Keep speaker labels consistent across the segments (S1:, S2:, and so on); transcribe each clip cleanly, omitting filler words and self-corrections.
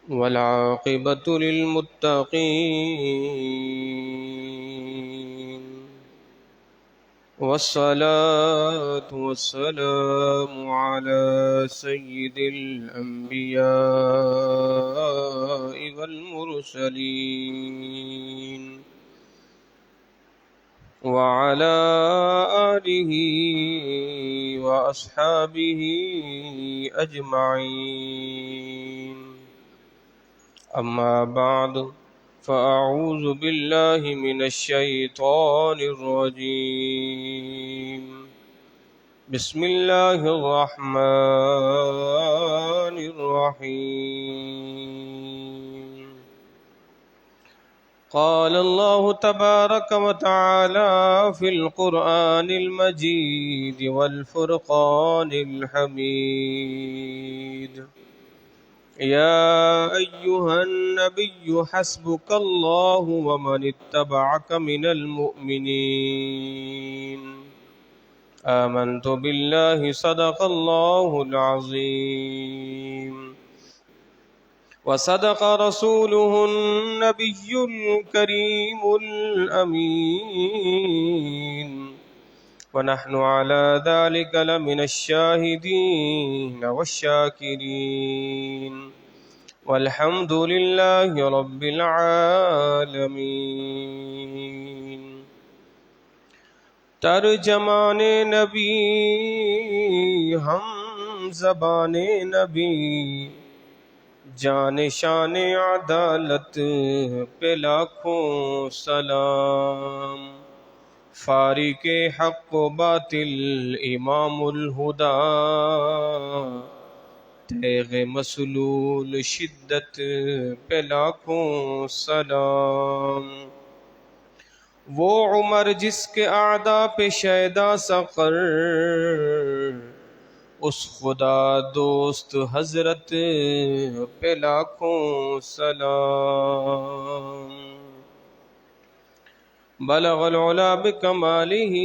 S1: والعاقبة للمتقين والصلاة والسلام على سيد الأنبياء والمرسلين وعلى آله وأصحابه أجمعين. أما بعد فأعوذ بالله من الشيطان الرجيم. بسم الله الرحمن الرحيم. قال الله تبارك وتعالى في القرآن المجيد والفرقان الحميد: يا أيها النبي حسبك الله ومن اتبعك من المؤمنين. آمنت بالله صدق الله العظيم وصدق رسوله النبي الكريم الأمين، ونحن على ذلك لمن الشاهدين والشاكرين، والحمد لله رب العالمين. ترجمان نبی ہم زبان نبی، جان شان عدالت پہ لاکھوں سلام. فاریق حق و باطل امام الہدا، تیغ مسلول شدت پہ لاکھوں سلام. وہ عمر جس کے اعداء پہ شیدا سقر، اس خدا دوست حضرت پہ لاکھوں سلام. بلغ العلا بکمالہ،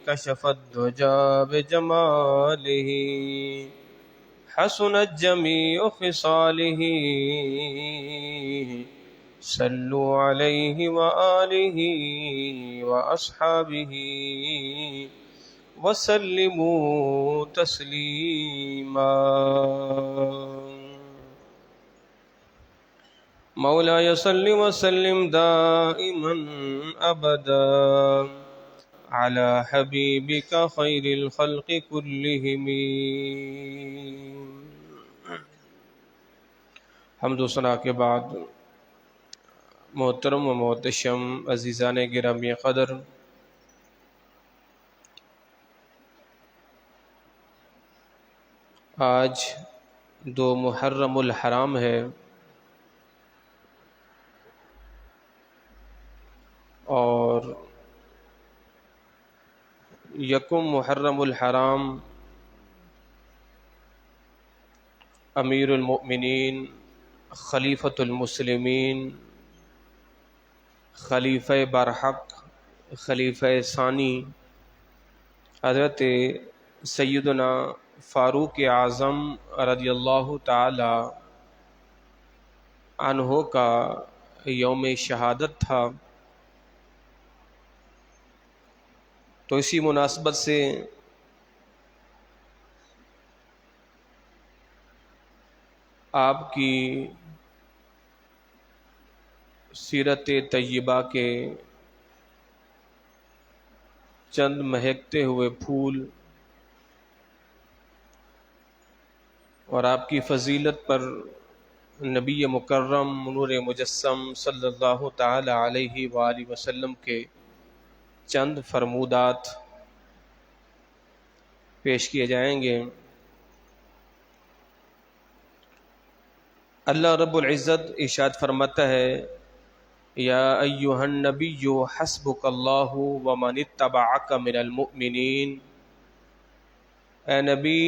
S1: کشف الدجا بجمالہ، حسنت جمیع خصالہ. صلوا علیہ وآلہ واصحابہ وسلموا تسلیما. مولاي صل وسلم دائما ابدا على حبيبك خير الخلق كلهم. حمد و ثنا کے بعد محترم و محتشم عزیزان گرامی قدر، آج 2 محرم الحرام ہے، اور 1 محرم الحرام امیر المؤمنین، خلیفۃ المسلمین، خلیفہ برحق، خلیفہ ثانی حضرت سیدنا فاروق اعظم رضی اللہ تعالی عنہ کا یوم شہادت تھا. تو اسی مناسبت سے آپ کی سیرت طیبہ کے چند مہکتے ہوئے پھول اور آپ کی فضیلت پر نبی مکرم نور مجسم صلی اللہ تعالی علیہ وآلہ وسلم کے چند فرمودات پیش کیے جائیں گے. اللہ رب العزت ارشاد فرماتا ہے: یا ایہا النبی حسبک اللہ ومن اتبعک من المؤمنین. اے نبی،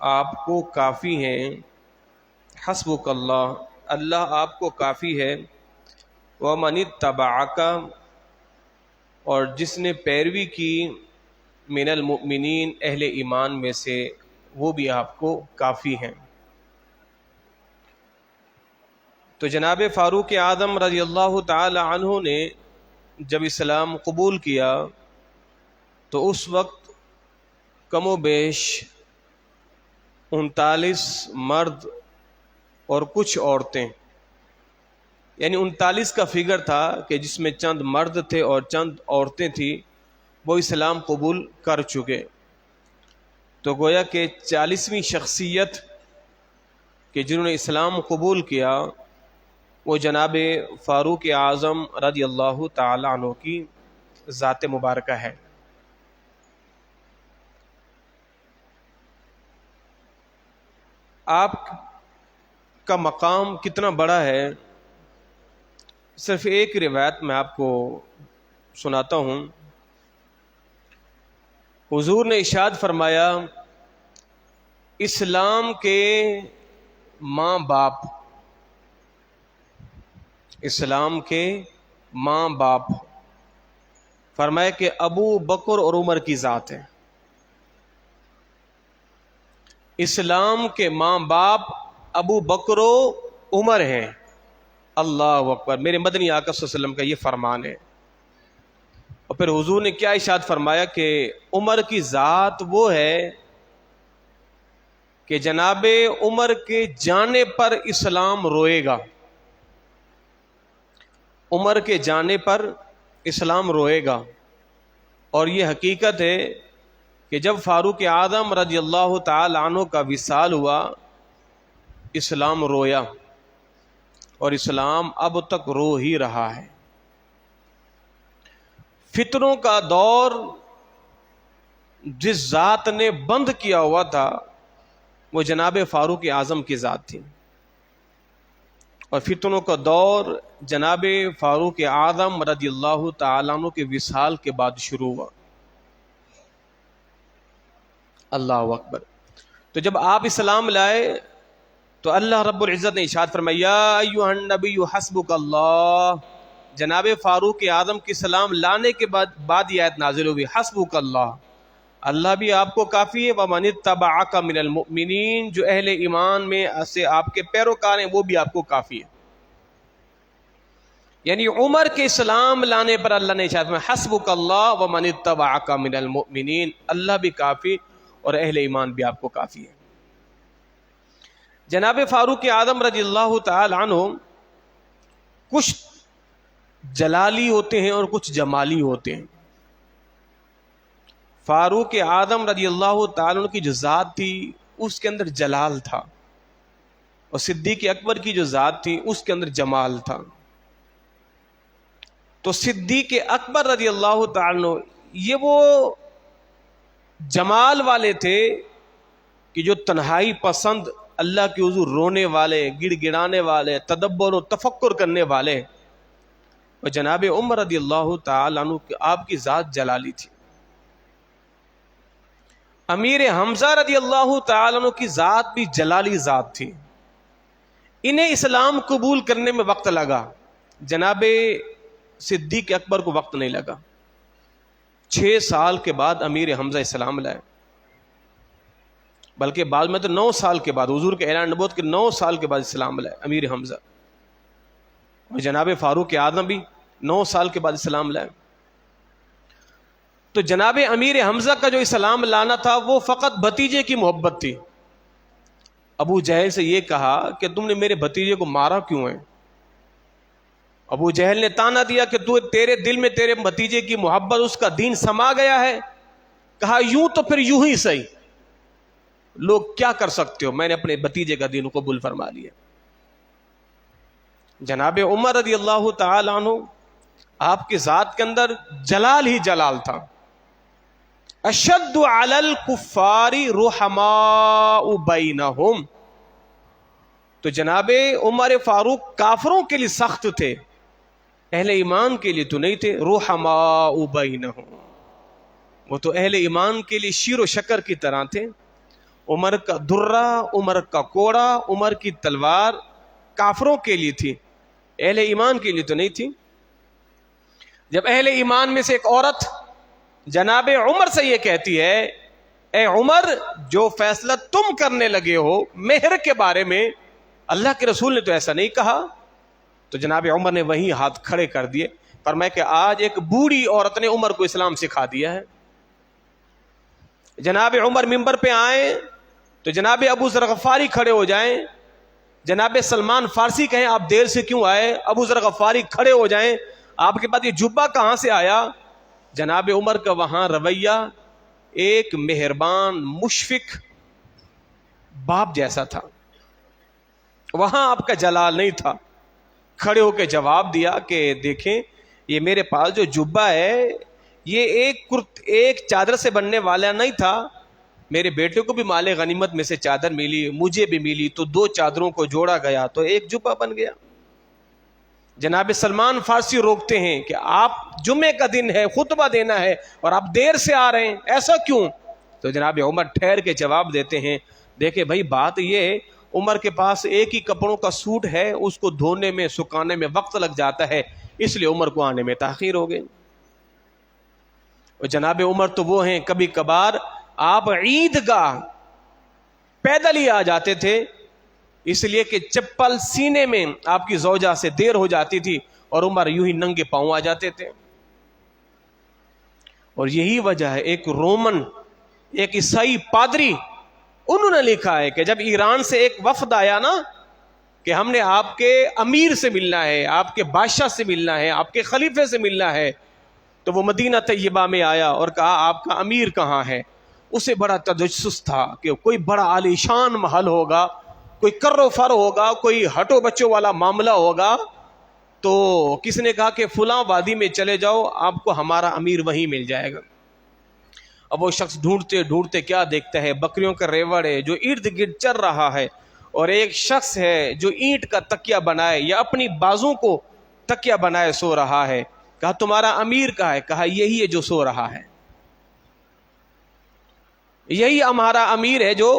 S1: آپ کو کافی ہیں، حسبک اللہ، اللہ آپ کو کافی ہے، ومن اتبعک، اور جس نے پیروی کی من المؤمنین، اہل ایمان میں سے، وہ بھی آپ کو کافی ہیں۔ تو جناب فاروق اعظم رضی اللہ تعالی عنہ نے جب اسلام قبول کیا تو اس وقت کم و بیش 39 مرد اور کچھ عورتیں، یعنی 39 کا فگر تھا کہ جس میں چند مرد تھے اور چند عورتیں تھیں، وہ اسلام قبول کر چکے۔ تو گویا کہ 40ویں شخصیت کہ جنہوں نے اسلام قبول کیا وہ جناب فاروق اعظم رضی اللہ تعالی عنہ کی ذات مبارکہ ہے۔ آپ کا مقام کتنا بڑا ہے، صرف ایک روایت میں آپ کو سناتا ہوں۔ حضور نے ارشاد فرمایا، اسلام کے ماں باپ، اسلام کے ماں باپ، فرمایا کہ ابو بکر اور عمر کی ذات ہے۔ اسلام کے ماں باپ ابو بکر و عمر ہیں۔ اللہ اکبر، میرے مدنی آقا صلی اللہ علیہ وسلم کا یہ فرمان ہے۔ اور پھر حضور نے کیا ارشاد فرمایا کہ عمر کی ذات وہ ہے کہ جناب عمر کے جانے پر اسلام روئے گا، عمر کے جانے پر اسلام روئے گا۔ اور یہ حقیقت ہے کہ جب فاروق اعظم رضی اللہ تعالی عنہ کا وصال ہوا، اسلام رویا، اور اسلام اب تک رو ہی رہا ہے۔ فتنوں کا دور جس ذات نے بند کیا ہوا تھا وہ جناب فاروق اعظم کی ذات تھی، اور فتنوں کا دور جناب فاروق اعظم رضی اللہ تعالیٰ عنہ کے وصال کے بعد شروع ہوا۔ اللہ اکبر۔ تو جب آپ اسلام لائے تو اللہ رب العزت نے ارشاد فرمایا، یا ایھا النبی حسبک اللہ۔ جناب فاروق اعظم کی سلام لانے کے بعد یہ آیت نازل ہوئی، حسبک اللہ، اللہ بھی آپ کو کافی ہے، ومن اتبعک من المؤمنین، جو اہل ایمان میں سے آپ کے پیروکار ہیں وہ بھی آپ کو کافی ہے۔ یعنی عمر کے اسلام لانے پر اللہ نے ارشاد فرمایا، حسبک اللہ ومن اتبعک من المؤمنین، اللہ بھی کافی اور اہل ایمان بھی آپ کو کافی ہے۔ جناب فاروق اعظم رضی اللہ تعالی عنہ کچھ جلالی ہوتے ہیں اور کچھ جمالی ہوتے ہیں۔ فاروق اعظم رضی اللہ تعالی عنہ کی جو ذات تھی اس کے اندر جلال تھا، اور صدیق اکبر کی جو ذات تھی اس کے اندر جمال تھا۔ تو صدیق اکبر رضی اللہ تعالی عنہ یہ وہ جمال والے تھے کہ جو تنہائی پسند، اللہ کے حضور رونے والے، گڑ گڑانے والے، تدبر و تفکر کرنے والے، اور جناب عمر رضی اللہ تعالی عنہ آپ کی ذات جلالی تھی۔ امیر حمزہ رضی اللہ تعالی عنہ کی ذات بھی جلالی ذات تھی۔ انہیں اسلام قبول کرنے میں وقت لگا، جناب صدیق اکبر کو وقت نہیں لگا۔ 6 سال کے بعد امیر حمزہ اسلام لائے، بلکہ بعد میں تو 9 سال کے بعد، حضور کے اعلان نبوت کے 9 سال کے بعد اسلام لائے امیر حمزہ، اور جناب فاروق اعظم بھی 9 سال کے بعد اسلام لائے۔ تو جناب امیر حمزہ کا جو اسلام لانا تھا وہ فقط بھتیجے کی محبت تھی۔ ابو جہل سے یہ کہا کہ تم نے میرے بھتیجے کو مارا کیوں ہے؟ ابو جہل نے تانا دیا کہ تیرے دل میں تیرے بھتیجے کی محبت، اس کا دین سما گیا ہے۔ کہا یوں تو پھر یوں ہی صحیح، لوگ کیا کر سکتے ہو، میں نے اپنے بھتیجے کا دین قبول فرما لیا۔ جناب عمر رضی اللہ تعالی عنہ آپ کی ذات کے اندر جلال ہی جلال تھا۔ اشد علی الکفار رحماء بینہم، تو جناب عمر فاروق کافروں کے لیے سخت تھے، اہل ایمان کے لیے تو نہیں تھے۔ رحماء بینہم، وہ تو اہل ایمان کے لیے شیر و شکر کی طرح تھے۔ عمر کا درہ، عمر کا کوڑا، عمر کی تلوار کافروں کے لیے تھی، اہل ایمان کے لیے تو نہیں تھی۔ جب اہل ایمان میں سے ایک عورت جناب عمر سے یہ کہتی ہے، اے عمر جو فیصلہ تم کرنے لگے ہو مہر کے بارے میں، اللہ کے رسول نے تو ایسا نہیں کہا. تو جناب عمر نے وہی ہاتھ کھڑے کر دیے، فرمایا کہ آج ایک بوڑھی عورت نے عمر کو اسلام سکھا دیا ہے. جناب عمر ممبر پہ آئیں تو جناب ابو ذر غفاری کھڑے ہو جائیں، جناب سلمان فارسی کہیں آپ دیر سے کیوں آئے، ابو ذر غفاری کھڑے ہو جائیں، آپ کے پاس یہ جبہ کہاں سے آیا. جناب عمر کا وہاں رویہ ایک مہربان مشفق باپ جیسا تھا، وہاں آپ کا جلال نہیں تھا. کھڑے ہو کے جواب دیا کہ دیکھیں یہ میرے پاس جو جبہ ہے یہ ایک چادر سے بننے والا نہیں تھا، میرے بیٹے کو بھی مال غنیمت میں سے چادر ملی، مجھے بھی ملی، تو دو چادروں کو جوڑا گیا تو ایک جبہ بن گیا. جناب سلمان فارسی روکتے ہیں کہ آپ جمعے کا دن ہے، خطبہ دینا ہے اور آپ دیر سے آ رہے ہیں، ایسا کیوں؟ تو جناب عمر ٹھہر کے جواب دیتے ہیں، دیکھیں بھائی بات یہ، عمر کے پاس ایک ہی کپڑوں کا سوٹ ہے، اس کو دھونے میں سکھانے میں وقت لگ جاتا ہے، اس لیے عمر کو آنے میں تاخیر ہو گئی. اور جناب عمر تو وہ ہیں کبھی کبھار آپ عید گاہ پیدل ہی آ جاتے تھے، اس لیے کہ چپل سینے میں آپ کی زوجہ سے دیر ہو جاتی تھی اور عمر یوں ہی ننگے پاؤں آ جاتے تھے. اور یہی وجہ ہے ایک رومن، ایک عیسائی پادری، انہوں نے لکھا ہے کہ جب ایران سے ایک وفد آیا نا کہ ہم نے آپ کے امیر سے ملنا ہے، آپ کے بادشاہ سے ملنا ہے، آپ کے خلیفے سے ملنا ہے، تو وہ مدینہ طیبہ میں آیا اور کہا آپ کا امیر کہاں ہے. اسے بڑا تجسس تھا کہ کوئی بڑا عالیشان محل ہوگا، کوئی کر و فر ہوگا، کوئی ہٹو بچوں والا معاملہ ہوگا. تو کس نے کہا کہ فلاں وادی میں چلے جاؤ، آپ کو ہمارا امیر وہیں مل جائے گا. اب وہ شخص ڈھونڈتے ڈھونڈتے کیا دیکھتا ہے، بکریوں کا ریوڑ ہے جو ارد گرد چل رہا ہے، اور ایک شخص ہے جو اینٹ کا تکیہ بنائے یا اپنی بازوں کو تکیہ بنائے سو رہا ہے. کہا تمہارا امیر کہاں ہے؟ کہا یہی ہے جو سو رہا ہے، یہی ہمارا امیر ہے جو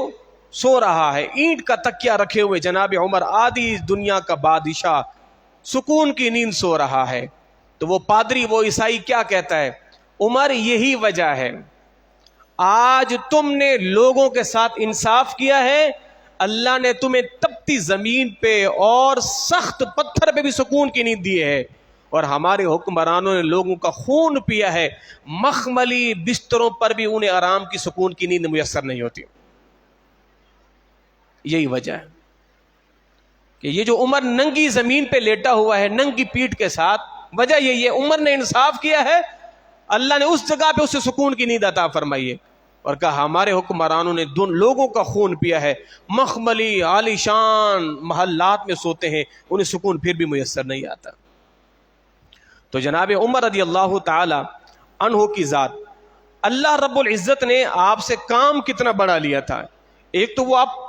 S1: سو رہا ہے. اینٹ کا تکیہ رکھے ہوئے جناب عمر آدھی دنیا کا بادشاہ سکون کی نیند سو رہا ہے. تو وہ پادری، وہ عیسائی کیا کہتا ہے، عمر یہی وجہ ہے، آج تم نے لوگوں کے ساتھ انصاف کیا ہے، اللہ نے تمہیں تپتی زمین پہ اور سخت پتھر پہ بھی سکون کی نیند دی ہے، اور ہمارے حکمرانوں نے لوگوں کا خون پیا ہے، مخملی بستروں پر بھی انہیں آرام کی سکون کی نیند میسر نہیں ہوتی. یہی وجہ ہے کہ یہ جو عمر ننگی زمین پہ لیٹا ہوا ہے ننگی پیٹھ کے ساتھ، وجہ یہی ہے عمر نے انصاف کیا ہے، اللہ نے اس جگہ پہ اسے سکون کی نیند عطا فرمائی ہے، اور کہا ہمارے حکمرانوں نے لوگوں کا خون پیا ہے، مخملی عالیشان محلات میں سوتے ہیں، انہیں سکون پھر بھی میسر نہیں آتا. تو جناب عمر رضی اللہ تعالی عنہ کی ذات، اللہ رب العزت نے آپ سے کام کتنا بڑا لیا تھا. ایک تو وہ آپ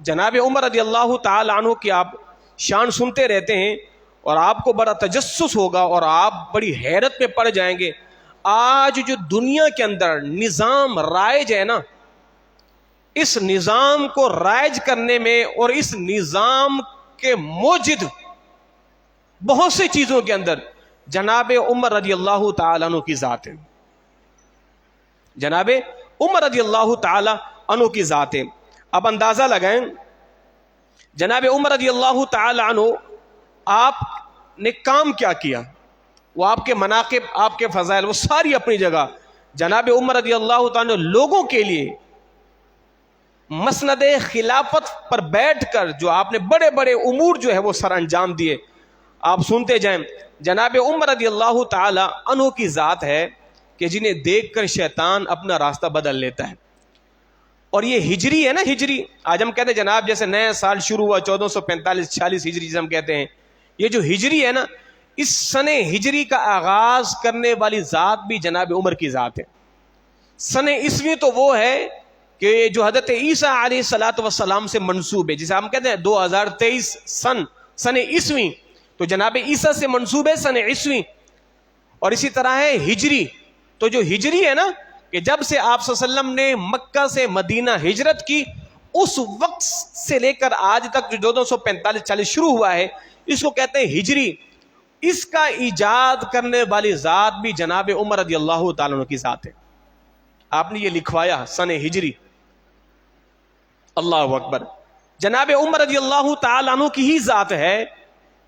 S1: جناب عمر رضی اللہ تعالی عنہ کی آپ شان سنتے رہتے ہیں اور آپ کو بڑا تجسس ہوگا اور آپ بڑی حیرت میں پڑ جائیں گے. آج جو دنیا کے اندر نظام رائج ہے نا، اس نظام کو رائج کرنے میں اور اس نظام کے موجد بہت سی چیزوں کے اندر جناب عمر رضی اللہ تعالیٰ عنہ کی ذات ہے. جناب عمر رضی اللہ تعالیٰ عنہ کی ذات ہے. اب اندازہ لگائیں جناب عمر رضی اللہ تعالیٰ عنہ آپ نے کام کیا کیا، وہ آپ کے مناقب، آپ کے فضائل، وہ ساری اپنی جگہ. جناب عمر رضی اللہ تعالیٰ عنہ لوگوں کے لیے مسند خلافت پر بیٹھ کر جو آپ نے بڑے بڑے امور جو ہے وہ سر انجام دیے، آپ سنتے جائیں. جناب عمر رضی اللہ تعالی عنہ کی ذات ہے کہ جنہیں دیکھ کر شیطان اپنا راستہ بدل لیتا ہے. اور یہ ہجری ہے نا، ہجری آج ہم کہتے ہیں جناب جیسے نیا سال شروع ہوا 1445-46 ہجری جسے ہم کہتے ہیں، یہ جو ہجری ہے نا، اس سن ہجری کا آغاز کرنے والی ذات بھی جناب عمر کی ذات ہے. سن عیسوی تو وہ ہے کہ جو حضرت عیسیٰ علیہ الصلوۃ والسلام سے منسوب ہے، جسے ہم کہتے ہیں 2023 سن عیسوی، تو جناب عیسیٰ سے منسوب ہے سن عیسوی. اور اسی طرح ہے ہجری، تو جو ہجری ہے نا کہ جب سے آپ صلی اللہ علیہ وسلم نے مکہ سے مدینہ ہجرت کی، اس وقت سے لے کر آج تک جو 1445-46 شروع ہوا ہے، اس کو کہتے ہیں ہجری. اس کا ایجاد کرنے والی ذات بھی جناب عمر رضی اللہ تعالیٰ عنہ کی ذات ہے. آپ نے یہ لکھوایا سن ہجری. اللہ اکبر. جناب عمر رضی اللہ تعالی عنہ کی ہی ذات ہے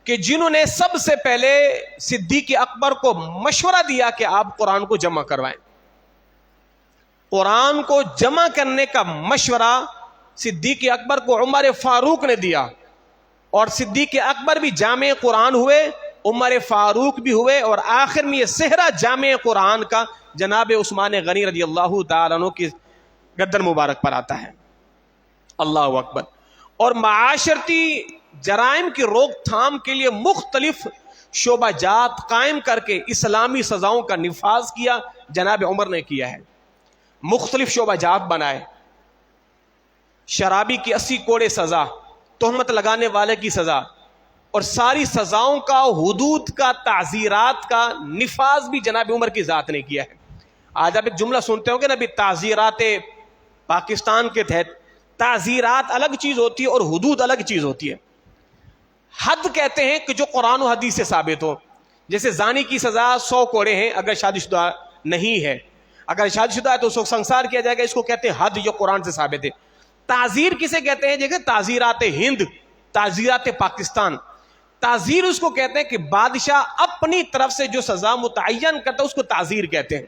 S1: کہ جنہوں نے سب سے پہلے صدیق اکبر کو مشورہ دیا کہ آپ قرآن کو جمع کروائیں. قرآن کو جمع کرنے کا مشورہ صدیق اکبر کو عمر فاروق نے دیا, اور صدیق اکبر بھی جامع قرآن ہوئے, عمر فاروق بھی ہوئے, اور آخر میں یہ صحرا جامع قرآن کا جناب عثمان غنی رضی اللہ تعالیٰ عنہ کی گردن مبارک پر آتا ہے. اللہ اکبر. اور معاشرتی جرائم کی روک تھام کے لیے مختلف شعبہ جات قائم کر کے اسلامی سزاؤں کا نفاذ کیا جناب عمر نے کیا ہے. مختلف شعبہ جات بنائے. شرابی کی 80 کوڑے سزا, تہمت لگانے والے کی سزا, اور ساری سزاؤں کا, حدود کا, تعزیرات کا نفاذ بھی جناب عمر کی ذات نے کیا ہے. آج آپ ایک جملہ سنتے ہو گے نا, بھی تعزیرات پاکستان کے تحت تعزیرات الگ چیز ہوتی ہے اور حدود الگ چیز ہوتی ہے. حد کہتے ہیں کہ جو قرآن و حدیث سے ثابت ہو. جیسے زانی کی سزا 100 کوڑے ہیں اگر شادی شدہ نہیں ہے, اگر شادی شدہ ہے تو اس کو سنسار کیا جائے گا, اس کو کہتے ہیں حد, جو قرآن سے ثابت ہے. تعزیر کسے کہتے ہیں؟ جیسے تعزیرات ہند, تعزیرات پاکستان. تعزیر اس کو کہتے ہیں کہ بادشاہ اپنی طرف سے جو سزا متعین کرتا ہے اس کو تعزیر کہتے ہیں.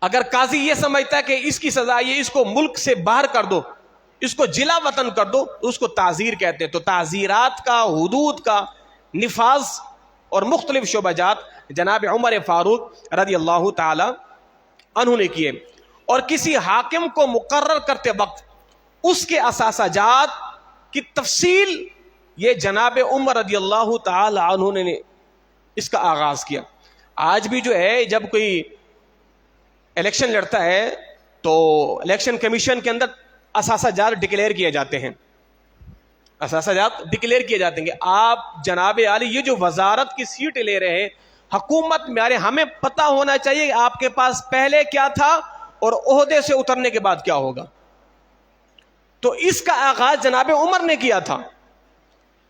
S1: اگر قاضی یہ سمجھتا ہے کہ اس کی سزا یہ, اس کو ملک سے باہر کر دو, اس کو جلا وطن کر دو, اس کو تعزیر کہتے ہیں. تو تعزیرات کا, حدود کا نفاذ اور مختلف شعبہ جات جناب عمر فاروق رضی اللہ تعالی عنہ نے کیے. اور کسی حاکم کو مقرر کرتے وقت اس کے اثاثہ جات کی تفصیل یہ جناب عمر رضی اللہ تعالی عنہ نے اس کا آغاز کیا. آج بھی جو ہے جب کوئی الیکشن لڑتا ہے تو الیکشن کمیشن کے اندر اثاثہ جات ڈکلیئر کیے جاتے ہیں, اثاثہ جات ڈکلیئر کیے جاتے ہیں کہ آپ جناب عالی یہ جو وزارت کی سیٹ لے رہے ہیں حکومت میں, ہمیں پتہ ہونا چاہیے کہ آپ کے پاس پہلے کیا تھا اور عہدے سے اترنے کے بعد کیا ہوگا. تو اس کا آغاز جناب عمر نے کیا تھا.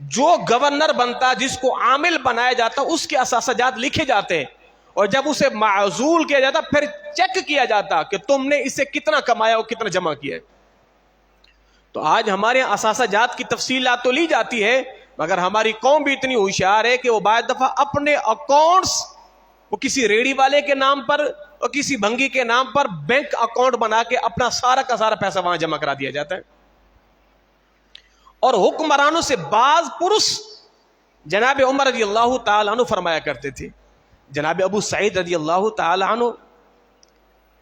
S1: جو گورنر بنتا, جس کو عامل بنایا جاتا, اس کے اثاثہ جات لکھے جاتے ہیں, اور جب اسے معزول کیا جاتا پھر چیک کیا جاتا کہ تم نے اس سے کتنا کمایا اور کتنا جمع کیا ہے. تو آج ہمارے اثاثہ جات کی تفصیلات تو لی جاتی ہے, مگر ہماری قوم بھی اتنی ہوشیار ہے کہ وہ بعض دفعہ اپنے اکاؤنٹس وہ کسی ریڑھی والے کے نام پر اور کسی بھنگی کے نام پر بینک اکاؤنٹ بنا کے اپنا سارا کا سارا پیسہ وہاں جمع کرا دیا جاتا ہے. اور حکمرانوں سے بعض پرس جناب عمر رضی اللہ تعالی عنہ فرمایا کرتے تھے. جناب ابو سعید رضی اللہ تعالی عنہ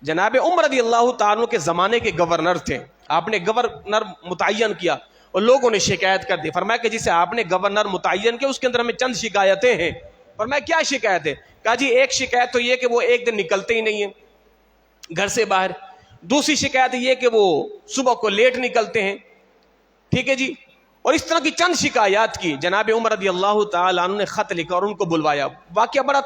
S1: جناب عمر رضی اللہ تعالی عنہ کے زمانے کے گورنر تھے. آپ نے گورنر متعین کیا اور لوگوں نے شکایت کر دی. فرمایا کہ جسے آپ نے گورنر متعین کیا اس کے اندر ہمیں چند شکایتیں ہیں. فرمایا کیا شکایت ہے؟ کہا جی ایک شکایت تو یہ کہ وہ ایک دن نکلتے ہی نہیں ہیں گھر سے باہر. دوسری شکایت یہ کہ وہ صبح کو لیٹ نکلتے ہیں. ٹھیک ہے جی. اور اس طرح کی چند شکایات کی. جناب عمر رضی اللہ تعالی عنہ نے خط لکھا اور ان کو بلوایا. واقعہ بڑا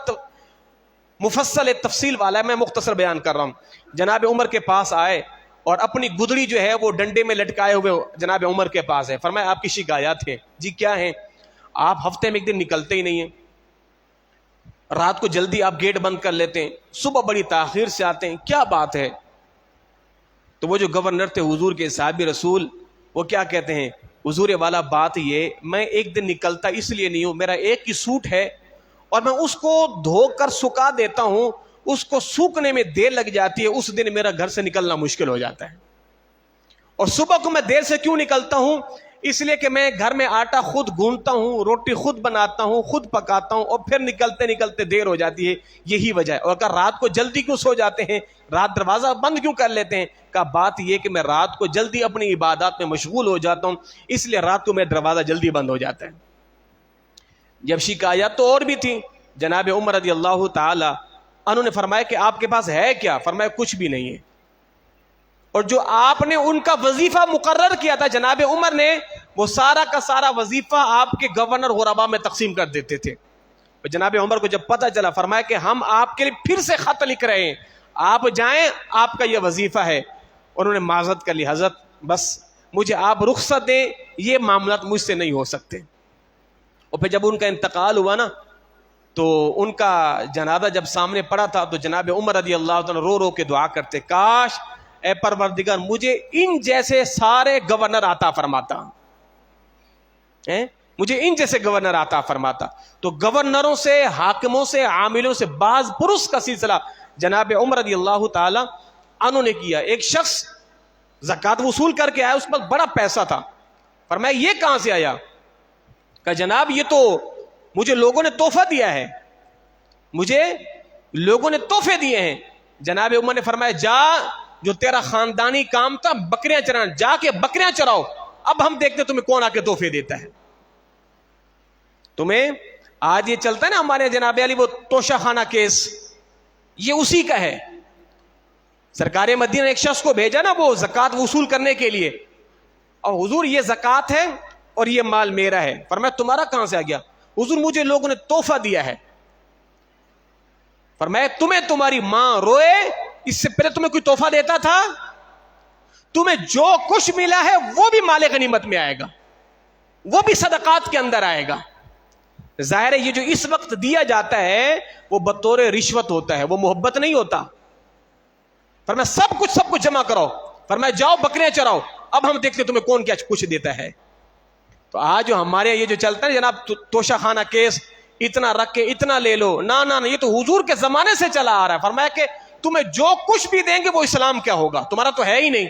S1: مفصل تفصیل والا ہے, میں مختصر بیان کر رہا ہوں. جناب عمر کے پاس آئے اور اپنی گدڑی جو ہے وہ ڈنڈے میں لٹکائے ہوئے جناب عمر کے پاس ہے. فرمایا آپ کی شکایات ہیں. جی کیا ہیں؟ آپ ہفتے میں ایک دن نکلتے ہی نہیں ہیں, رات کو جلدی آپ گیٹ بند کر لیتے ہیں, صبح بڑی تاخیر سے آتے ہیں, کیا بات ہے؟ تو وہ جو گورنر تھے حضور کے صحابی رسول, وہ کیا کہتے ہیں؟ حضور والا بات یہ, میں ایک دن نکلتا اس لیے نہیں ہوں, میرا ایک ہی سوٹ ہے اور میں اس کو دھو کر سکھا دیتا ہوں, اس کو سوکھنے میں دیر لگ جاتی ہے, اس دن میرا گھر سے نکلنا مشکل ہو جاتا ہے. اور صبح کو میں دیر سے کیوں نکلتا ہوں؟ اس لیے کہ میں گھر میں آٹا خود گوندتا ہوں, روٹی خود بناتا ہوں, خود پکاتا ہوں, اور پھر نکلتے نکلتے دیر ہو جاتی ہے, یہی وجہ ہے. اور اگر رات کو جلدی کیوں سو جاتے ہیں, رات دروازہ بند کیوں کر لیتے ہیں؟ کا بات یہ کہ میں رات کو جلدی اپنی عبادات میں مشغول ہو جاتا ہوں, اس لیے رات کو میرا دروازہ جلدی بند ہو جاتا ہے. جب شکایات تو اور بھی تھیں, جناب عمر رضی اللہ تعالی انہوں نے فرمایا کہ آپ کے پاس ہے کیا؟ فرمایا کچھ بھی نہیں ہے. اور جو آپ نے ان کا وظیفہ مقرر کیا تھا جناب عمر نے, وہ سارا کا سارا وظیفہ آپ کے گورنر غربا میں تقسیم کر دیتے تھے. جناب عمر کو جب پتہ چلا, فرمایا کہ ہم آپ کے لیے پھر سے خط لکھ رہے ہیں, آپ جائیں, آپ کا یہ وظیفہ ہے. انہوں نے معذرت کر لی, حضرت بس مجھے آپ رخصت دیں, یہ معاملات مجھ سے نہیں ہو سکتے. اور پھر جب ان کا انتقال ہوا نا, تو ان کا جنازہ جب سامنے پڑا تھا تو جناب عمر رضی اللہ تعالیٰ رو رو کے دعا کرتے، کاش اے پروردگار مجھے ان جیسے سارے گورنر عطا فرماتا، مجھے ان جیسے گورنر عطا فرماتا۔ تو گورنروں سے، حاکموں سے، عاملوں سے بعض پرس کا سلسلہ جناب عمر رضی اللہ تعالیٰ عنہ نے کیا۔ ایک شخص زکوٰۃ وصول کر کے آیا، اس پر بڑا پیسہ تھا، فرمایا یہ کہاں سے آیا؟ کہ جناب یہ تو مجھے لوگوں نے تحفہ دیا ہے، مجھے لوگوں نے تحفے دیے ہیں۔ جناب عمر نے فرمایا جا، جو تیرا خاندانی کام تھا بکریاں چرانا، جا کے بکریاں چراؤ، اب ہم دیکھتے تمہیں کون آ کے تحفے دیتا ہے۔ تمہیں آج یہ چلتا ہے نا ہمارے جناب علی وہ توشہ خانہ کیس، یہ اسی کا ہے۔ سرکار مدینہ نے ایک شخص کو بھیجا نا وہ زکوٰۃ وصول کرنے کے لیے، اور حضور یہ زکوٰۃ ہے اور یہ مال میرا ہے۔ فرمایا تمہارا کہاں سے آ گیا؟ حضور مجھے لوگوں نے تحفہ دیا ہے۔ فرمایا تمہیں تمہاری ماں روئے اس سے پہلے تمہیں کوئی تحفہ دیتا تھا؟ تمہیں جو کچھ ملا ہے وہ بھی مال غنیمت میں آئے گا، وہ بھی صدقات کے اندر آئے گا۔ ظاہر ہے یہ جو اس وقت دیا جاتا ہے وہ بطور رشوت ہوتا ہے، وہ محبت نہیں ہوتا۔ فرمایا سب کچھ جمع کرو، فرمایا جاؤ بکریاں چراؤ، اب ہم دیکھتے تمہیں کون کیا کچھ دیتا ہے۔ تو آج جو ہمارے یہ جو چلتا ہے جناب توشہ خانہ کیس، اتنا رکھ کے اتنا لے لو، نہ یہ تو حضور کے زمانے سے چلا آ رہا ہے۔ فرمایا کہ تمہیں جو کچھ بھی دیں گے وہ اسلام کیا ہوگا، تمہارا تو ہے ہی نہیں۔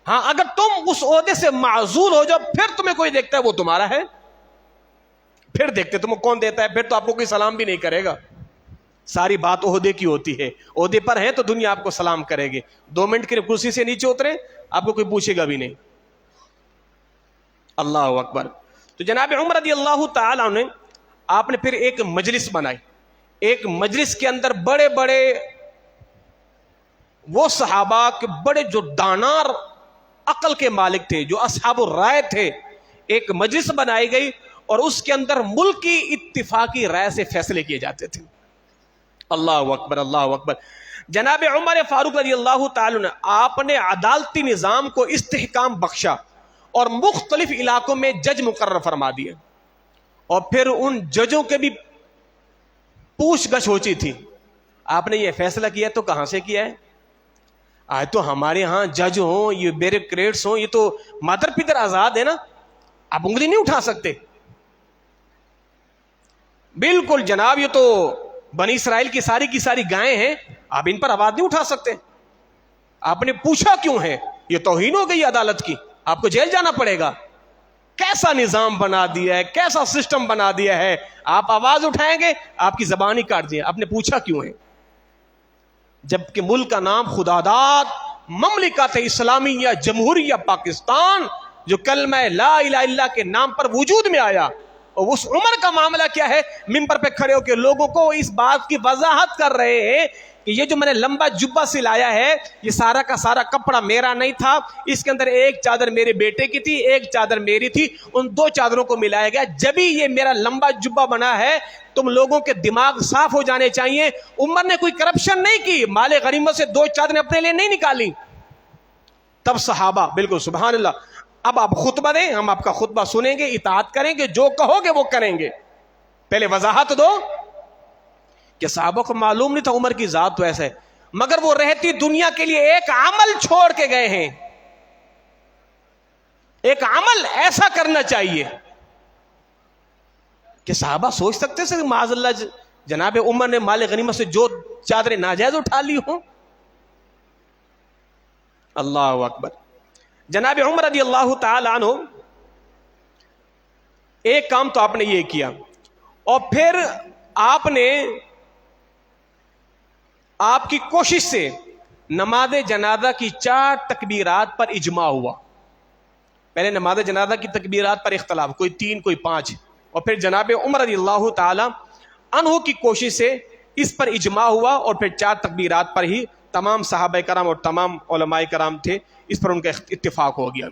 S1: ہاں اگر تم اس عہدے سے معزول ہو جاؤ پھر تمہیں کوئی دیکھتا ہے وہ تمہارا ہے، پھر دیکھتے تمہیں کون دیتا ہے، پھر تو آپ کو کوئی سلام بھی نہیں کرے گا۔ ساری بات عہدے کی ہوتی ہے، عہدے پر ہیں تو دنیا آپ کو سلام کرے گی، 2 منٹ کے لیے کرسی سے نیچے اترے آپ کو کوئی پوچھے گا بھی نہیں۔ اللہ اکبر۔ تو جناب عمر رضی اللہ تعالیٰ نے آپ نے پھر ایک مجلس بنائی، ایک مجلس کے اندر بڑے بڑے وہ صحابہ کے بڑے جو دانار عقل کے مالک تھے، جو اصحاب الرائے تھے، ایک مجلس بنائی گئی اور اس کے اندر ملک کی اتفاقی رائے سے فیصلے کیے جاتے تھے۔ اللہ اکبر، اللہ اکبر۔ جناب عمر فاروق رضی اللہ تعالی نے آپ نے عدالتی نظام کو استحکام بخشا اور مختلف علاقوں میں جج مقرر فرما دیے، اور پھر ان ججوں کے بھی پوچھ گچھ ہوتی تھی۔ آپ نے یہ فیصلہ کیا تو کہاں سے کیا ہے؟ آج تو ہمارے ہاں جج ہوں، یہ بیوروکریٹس ہوں، یہ تو مادر پدر آزاد ہے نا، آپ انگلی نہیں اٹھا سکتے۔ بالکل جناب یہ تو بنی اسرائیل کی ساری گائیں ہیں، آپ ان پر آواز نہیں اٹھا سکتے۔ آپ نے پوچھا کیوں ہے؟ یہ توہین ہو گئی عدالت کی، آپ کو جیل جانا پڑے گا۔ کیسا نظام بنا دیا ہے، کیسا سسٹم بنا دیا ہے، آپ آواز اٹھائیں گے آپ کی زبان ہی کاٹ دیا۔ آپ نے پوچھا کیوں ہے؟ جبکہ ملک کا نام خداداد مملکت اسلامیہ جمہوریہ پاکستان، جو کلمہ لا الہ الا اللہ کے نام پر وجود میں آیا، اور اس عمر کا معاملہ کیا ہے، ممبر پہ کھڑے ہو کے لوگوں کو اس بات کی وضاحت کر رہے ہیں کہ یہ جو میں نے لمبا جبہ سلایا ہے یہ سارا کا سارا کپڑا میرا نہیں تھا، اس کے اندر ایک چادر میرے بیٹے کی تھی، ایک چادر میری تھی، ان 2 چادروں کو ملایا گیا، جبھی یہ میرا لمبا جبہ بنا ہے۔ تم لوگوں کے دماغ صاف ہو جانے چاہیے، عمر نے کوئی کرپشن نہیں کی، مال غنیمت سے 2 چادریں اپنے لیے نہیں نکالی۔ تب صحابہ بالکل سبحان اللہ، اب آپ خطبہ دیں، ہم آپ کا خطبہ سنیں گے، اطاعت کریں گے، جو کہو گے وہ کریں گے، پہلے وضاحت دو۔ کہ صحابہ کو معلوم نہیں تھا عمر کی ذات تو ایسا ہے، مگر وہ رہتی دنیا کے لیے ایک عمل چھوڑ کے گئے ہیں، ایک عمل ایسا کرنا چاہیے کہ صحابہ سوچ سکتے تھے معاذ اللہ جناب عمر نے مال غنیمت سے جو چادریں ناجائز اٹھا لی ہوں۔ اللہ اکبر۔ جناب عمر رضی اللہ تعالی عنہ ایک کام تو آپ نے یہ کیا، اور پھر آپ نے آپ کی کوشش سے نماز جنازہ کی 4 تکبیرات پر اجماع ہوا۔ پہلے نماز جنازہ کی تکبیرات پر اختلاف، کوئی 3 کوئی 5، اور پھر جناب عمر رضی اللہ تعالی عنہ کی کوشش سے اس پر اجماع ہوا، اور پھر 4 تکبیرات پر ہی تمام صحابہ کرام اور تمام علماء کرام تھے، اس پر ان کا اتفاق ہو گیا۔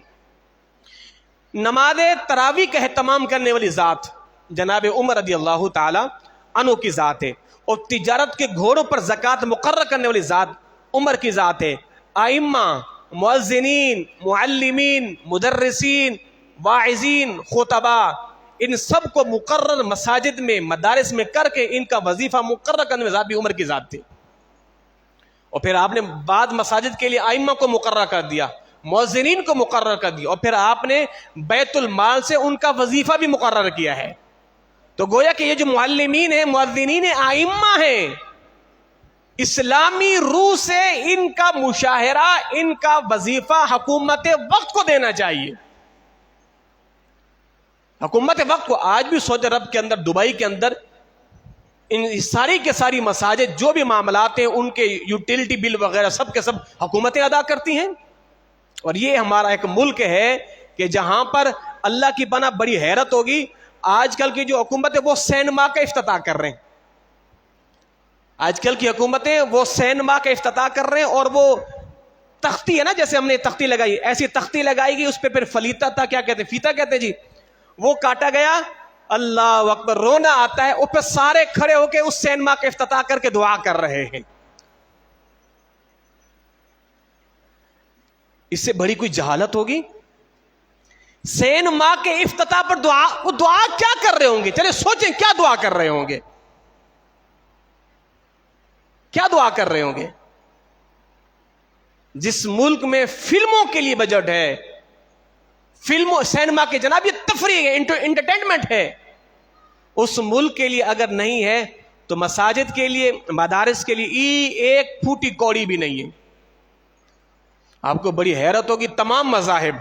S1: نماز تراویح کا اہتمام کرنے والی ذات جناب عمر رضی اللہ تعالی عنہ کی ذات ہے، اور تجارت کے گھوڑوں پر زکوٰۃ مقرر کرنے والی ذات عمر کی ذات ہے۔ ائمہ، مؤذنین، معلمین، مدرسین، واعظین، خطباء، ان سب کو مقرر مساجد میں مدارس میں کر کے ان کا وظیفہ مقرر کرنے میں ذات بھی عمر کی ذات تھی. اور پھر آپ نے بعد مساجد کے لیے ائمہ کو مقرر کر دیا, مؤذنین کو مقرر کر دیا, اور پھر آپ نے بیت المال سے ان کا وظیفہ بھی مقرر کیا ہے. تو گویا کہ یہ جو معلمین ہیں, مؤذنین ہیں, ائمہ ہیں, اسلامی روح سے ان کا مشاہرہ, ان کا وظیفہ حکومت وقت کو دینا چاہیے. حکومت وقت کو آج بھی سعودی عرب کے اندر, دبئی کے اندر ان ساری کے ساری مساجد جو بھی معاملات ہیں ان کے یوٹیلٹی بل وغیرہ سب کے سب حکومتیں ادا کرتی ہیں. اور یہ ہمارا ایک ملک ہے کہ جہاں پر اللہ کی پناہ بڑی حیرت ہوگی, آج کل کی جو حکومت ہے وہ سینما کا افتتاح کر رہے ہیں. آج کل کی حکومتیں وہ سینما کا افتتاح کر رہے ہیں, اور وہ تختی ہے نا, جیسے ہم نے تختی لگائی, ایسی تختی لگائی گئی, اس پہ پھر فلیتا تھا, کیا کہتے ہیں, فیتا کہتے ہیں جی, وہ کاٹا گیا, اللہ اکبر, رونا آتا ہے, اس پہ سارے کھڑے ہو کے اس سینما کا افتتاح کر کے دعا کر رہے ہیں. اس سے بڑی کوئی جہالت ہوگی؟ سینما کے افتتاح پر دعا, وہ دعا کیا کر رہے ہوں گے؟ چلے سوچیں کیا دعا کر رہے ہوں گے, کیا دعا کر رہے ہوں گے؟ جس ملک میں فلموں کے لیے بجٹ ہے, فلموں سینما کے جناب یہ تفریح ہے, انٹرٹینمنٹ ہے, اس ملک کے لیے اگر نہیں ہے تو مساجد کے لیے, مدارس کے لیے ایک پھوٹی کوڑی بھی نہیں ہے. آپ کو بڑی حیرت ہوگی, تمام مذاہب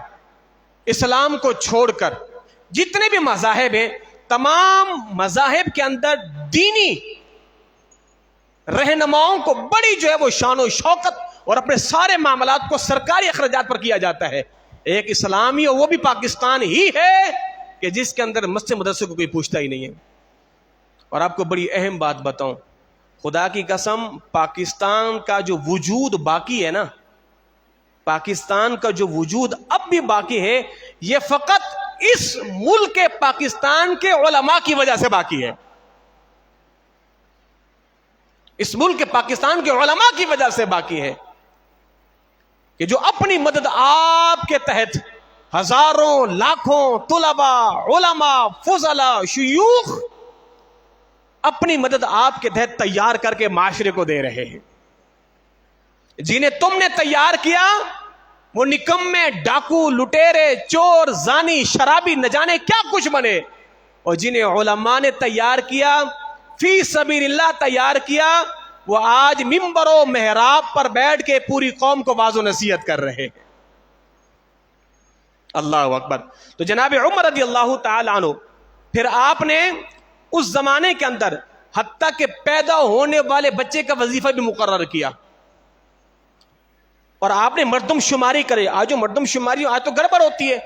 S1: اسلام کو چھوڑ کر جتنے بھی مذاہب ہیں, تمام مذاہب کے اندر دینی رہنماؤں کو بڑی جو ہے وہ شان و شوکت اور اپنے سارے معاملات کو سرکاری اخراجات پر کیا جاتا ہے. ایک اسلامی, اور وہ بھی پاکستان ہی ہے کہ جس کے اندر مسجد مدرسے کو کوئی پوچھتا ہی نہیں ہے. اور آپ کو بڑی اہم بات بتاؤں, خدا کی قسم, پاکستان کا جو وجود باقی ہے نا, پاکستان کا جو وجود اب بھی باقی ہے, یہ فقط اس ملک کے پاکستان کے علماء کی وجہ سے باقی ہے. اس ملک کے پاکستان کے علماء کی وجہ سے باقی ہے کہ جو اپنی مدد آپ کے تحت ہزاروں لاکھوں طلباء, علماء, فضلاء, شیوخ اپنی مدد آپ کے تحت تیار کر کے معاشرے کو دے رہے ہیں. جنہیں تم نے تیار کیا وہ نکمے, ڈاکو, لٹیرے, چور, زانی, شرابی, نہ جانے کیا کچھ بنے, اور جنہیں علماء نے تیار کیا, فی سبیل اللہ تیار کیا, وہ آج ممبر و محراب پر بیٹھ کے پوری قوم کو واعظ و نصیحت کر رہے ہیں. اللہ اکبر. تو جناب عمر رضی اللہ تعالی عنہ, پھر آپ نے اس زمانے کے اندر حتیٰ کہ پیدا ہونے والے بچے کا وظیفہ بھی مقرر کیا, اور آپ نے مردم شماری کرے. آج جو مردم شماری آج تو گڑبڑ ہوتی ہے.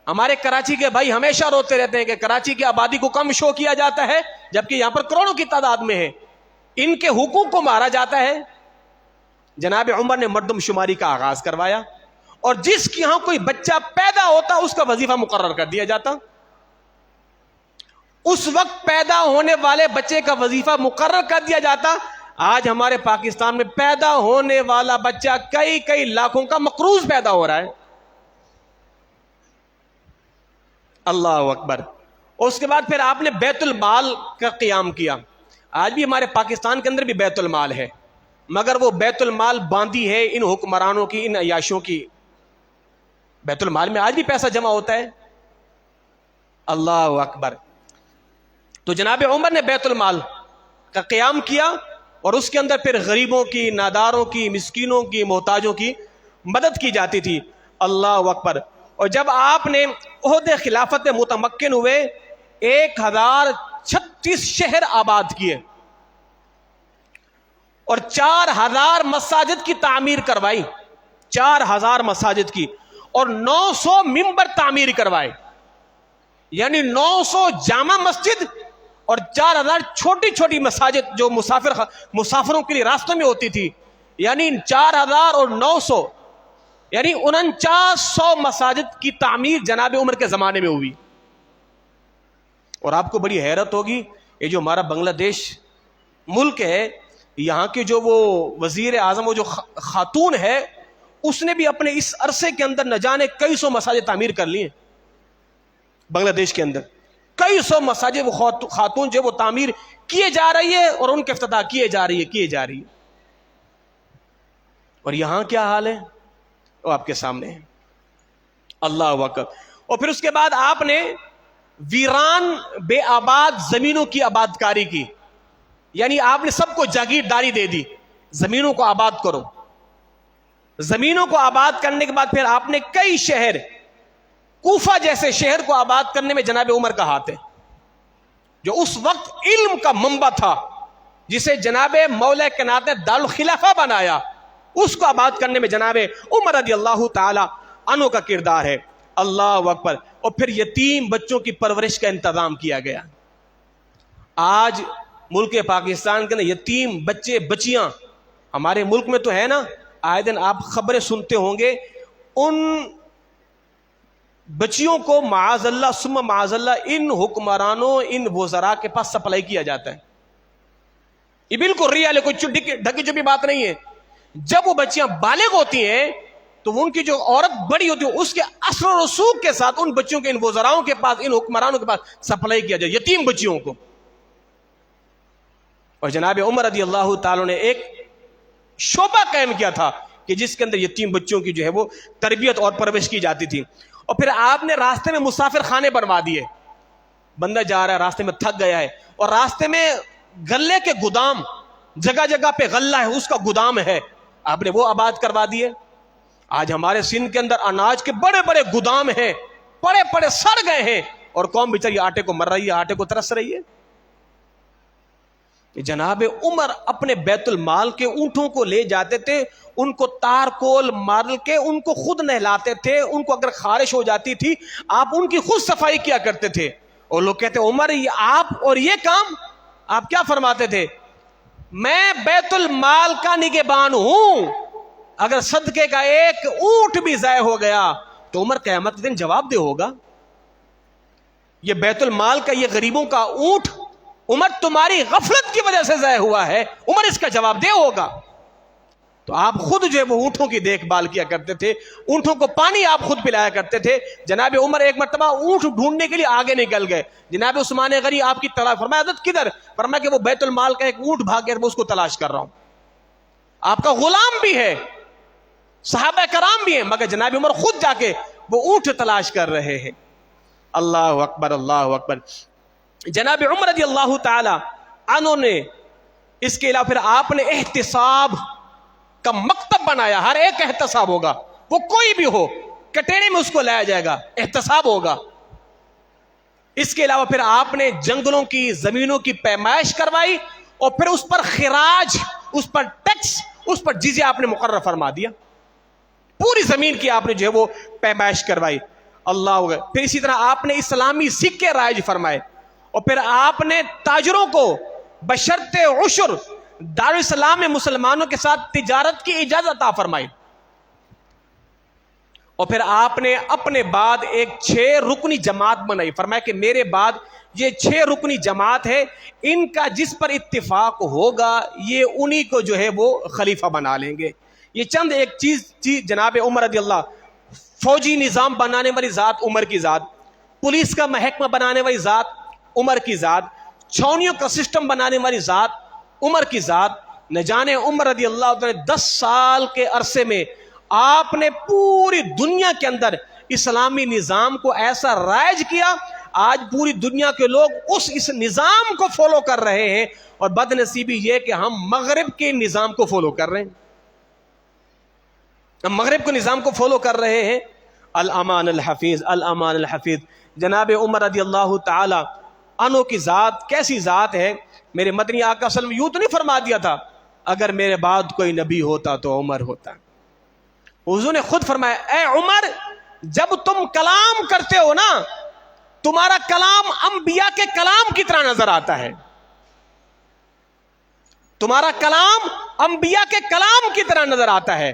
S1: ہمارے کراچی کے بھائی ہمیشہ روتے رہتے ہیں کہ کراچی کی آبادی کو کم شو کیا جاتا ہے, جبکہ یہاں پر کروڑوں کی تعداد میں ہے, ان کے حقوق کو مارا جاتا ہے. جناب عمر نے مردم شماری کا آغاز کروایا, اور جس کی یہاں کوئی بچہ پیدا ہوتا اس کا وظیفہ مقرر کر دیا جاتا. اس وقت پیدا ہونے والے بچے کا وظیفہ مقرر کر دیا جاتا. آج ہمارے پاکستان میں پیدا ہونے والا بچہ کئی لاکھوں کا مقروض پیدا ہو رہا ہے. اللہ اکبر. اور اس کے بعد پھر آپ نے بیت المال کا قیام کیا. آج بھی ہمارے پاکستان کے اندر بھی بیت المال ہے, مگر وہ بیت المال باندھی ہے ان حکمرانوں کی, ان عیاشوں کی. بیت المال میں آج بھی پیسہ جمع ہوتا ہے. اللہ اکبر. تو جناب عمر نے بیت المال کا قیام کیا, اور اس کے اندر پھر غریبوں کی, ناداروں کی, مسکینوں کی, محتاجوں کی مدد کی جاتی تھی. اللہ اکبر. اور جب آپ نے عہد خلافت متمکن ہوئے, 1036 شہر آباد کیے, اور 4000 مساجد کی تعمیر کروائی, 4000 مساجد کی, اور 900 ممبر تعمیر کروائے. یعنی 900 جامع مسجد اور 4000 چھوٹی چھوٹی مساجد جو مسافروں کے لیے راستوں میں ہوتی تھی. یعنی 4000 اور 900 یعنی 4900 مساجد کی تعمیر جناب عمر کے زمانے میں ہوئی. اور آپ کو بڑی حیرت ہوگی, یہ جو ہمارا بنگلہ دیش ملک ہے, یہاں کے جو وہ وزیر اعظم, وہ جو خاتون ہے, اس نے بھی اپنے اس عرصے کے اندر نہ جانے کئی سو مساجد تعمیر کر لی ہیں بنگلہ دیش کے اندر. کئی سو مساجد خاتون جو وہ تعمیر کیے جا رہی ہے اور ان کے افتتاح کیے جا رہی ہے. اور یہاں کیا حال ہے وہ آپ کے سامنے ہے. اللہ اکبر. اور پھر اس کے بعد آپ نے ویران بے آباد زمینوں کی آباد کاری کی، یعنی آپ نے سب کو جاگیرداری دے دی، زمینوں کو آباد کرو. زمینوں کو آباد کرنے کے بعد پھر آپ نے کئی شہر، کوفہ جیسے شہر کو آباد کرنے میں جناب عمر کا ہاتھ ہے، جو اس وقت علم کا منبع تھا، جسے جناب مولا کائنات نے دارالخلافہ بنایا، اس کو آباد کرنے میں جناب عمر رضی اللہ تعالی عنہ کا کردار ہے. اللہ اکبر. اور پھر یتیم بچوں کی پرورش کا انتظام کیا گیا. آج ملک پاکستان کے اندر یتیم بچے بچیاں، ہمارے ملک میں تو ہے نا، آئے دن آپ خبریں سنتے ہوں گے، ان بچیوں کو معاذ اللہ ثم معاذ اللہ ان حکمرانوں، ان وزراء کے پاس سپلائی کیا جاتا ہے. یہ بالکل ریال ہے، کوئی ڈھکی چپی بات نہیں ہے. جب وہ بچیاں بالغ ہوتی ہیں تو ان کی جو عورت بڑی ہوتی ہے، اس کے اثر و رسوخ کے ساتھ ان بچوں کے، ان وزراؤں کے پاس، ان حکمرانوں کے پاس سپلائی کیا جائے یتیم بچیوں کو. اور جناب عمر رضی اللہ تعالی نے ایک شعبہ قائم کیا تھا کہ جس کے اندر یتیم بچوں کی جو ہے وہ تربیت اور پرورش کی جاتی تھی. اور پھر آپ نے راستے میں مسافر خانے بنوا دیے. بندہ جا رہا ہے، راستے میں تھک گیا ہے، اور راستے میں غلے کے گودام، جگہ جگہ پہ غلہ ہے، اس کا گودام ہے، آپ نے وہ آباد کروا دیے. آج ہمارے سندھ کے اندر اناج کے بڑے بڑے گودام ہیں، پڑے پڑے سڑ گئے ہیں، اور قوم بیچاری آٹے کو مر رہی ہے، آٹے کو ترس رہی ہے. جناب عمر اپنے بیت المال کے اونٹوں کو لے جاتے تھے، ان کو تارکول مار کے ان کو خود نہلاتے تھے، ان کو اگر خارش ہو جاتی تھی آپ ان کی خود صفائی کیا کرتے تھے. اور لوگ کہتے عمر آپ اور یہ کام آپ کیا فرماتے تھے؟ میں بیت المال کا نگہبان ہوں، اگر صدقے کا ایک اونٹ بھی ضائع ہو گیا تو عمر قیامت کے دن جواب دہ ہوگا. یہ بیت المال کا، یہ غریبوں کا اونٹ عمر تمہاری غفلت کی وجہ سے ضائع ہوا ہے، عمر اس کا جواب دہ ہوگا. تو آپ خود جو ہے وہ اونٹوں کی دیکھ بھال کیا کرتے تھے، اونٹوں کو پانی آپ خود پلایا کرتے تھے. جناب عمر ایک مرتبہ اونٹ ڈھونڈنے کے لیے آگے نکل گئے. جناب عثمان غنی آپ کی تلاش، فرمایا حضرت کدھر؟ فرمایا کہ وہ بیت المال کا ایک اونٹ بھاگ گیا، میں اس کو تلاش کر رہا ہوں. آپ کا غلام بھی ہے، صحابہ کرام بھی ہیں، مگر جناب عمر خود جا کے وہ اونٹ تلاش کر رہے ہیں. اللہ اکبر، اللہ اکبر. جناب عمر رضی اللہ تعالی عنہ نے اس کے علاوہ پھر آپ نے احتساب کا مکتب بنایا. ہر ایک احتساب ہوگا، وہ کوئی بھی ہو، کٹیرے میں اس کو لایا جائے گا، احتساب ہوگا. اس کے علاوہ پھر آپ نے جنگلوں کی، زمینوں کی پیمائش کروائی، اور پھر اس پر خراج، اس پر ٹیکس، اس پر جزیہ آپ نے مقرر فرما دیا. پوری زمین کی آپ نے جو ہے وہ پیمائش کروائی. اللہ ہوگا. پھر اسی طرح آپ نے اسلامی سکے رائج فرمائے، اور پھر آپ نے تاجروں کو بشرط عشر دارالاسلام میں مسلمانوں کے ساتھ تجارت کی اجازت عطا فرمائی. اور پھر آپ نے اپنے بعد ایک 6 رکنی جماعت بنائی. فرمایا کہ میرے بعد یہ 6 رکنی جماعت ہے، ان کا جس پر اتفاق ہوگا یہ انہی کو جو ہے وہ خلیفہ بنا لیں گے. یہ چند ایک چیز جناب عمر رضی اللہ. فوجی نظام بنانے والی ذات عمر کی ذات، پولیس کا محکمہ بنانے والی ذات عمر کی ذات، چھاؤنیوں کا سسٹم بنانے والی ذات عمر کی ذات. نہ جانے عمر رضی اللہ عنہ 10 سال کے عرصے میں آپ نے پوری دنیا کے اندر اسلامی نظام کو ایسا رائج کیا، آج پوری دنیا کے لوگ اس نظام کو فالو کر رہے ہیں. اور بد نصیبی یہ کہ ہم مغرب کے نظام کو فالو کر رہے ہیں، ہم مغرب کے نظام کو فالو کر رہے ہیں. الامان الحفیظ، الامان الحفیظ. جناب عمر رضی اللہ تعالی عنہ کی ذات کیسی ذات ہے. میرے مدنی آقا صلی اللہ علیہ وسلم یوں تو نہیں فرما دیا تھا اگر میرے بعد کوئی نبی ہوتا تو عمر ہوتا. حضور نے خود فرمایا اے عمر جب تم کلام کرتے ہو نا تمہارا کلام انبیاء کے کلام کی طرح نظر آتا ہے، تمہارا کلام انبیاء کے کلام کی طرح نظر آتا ہے.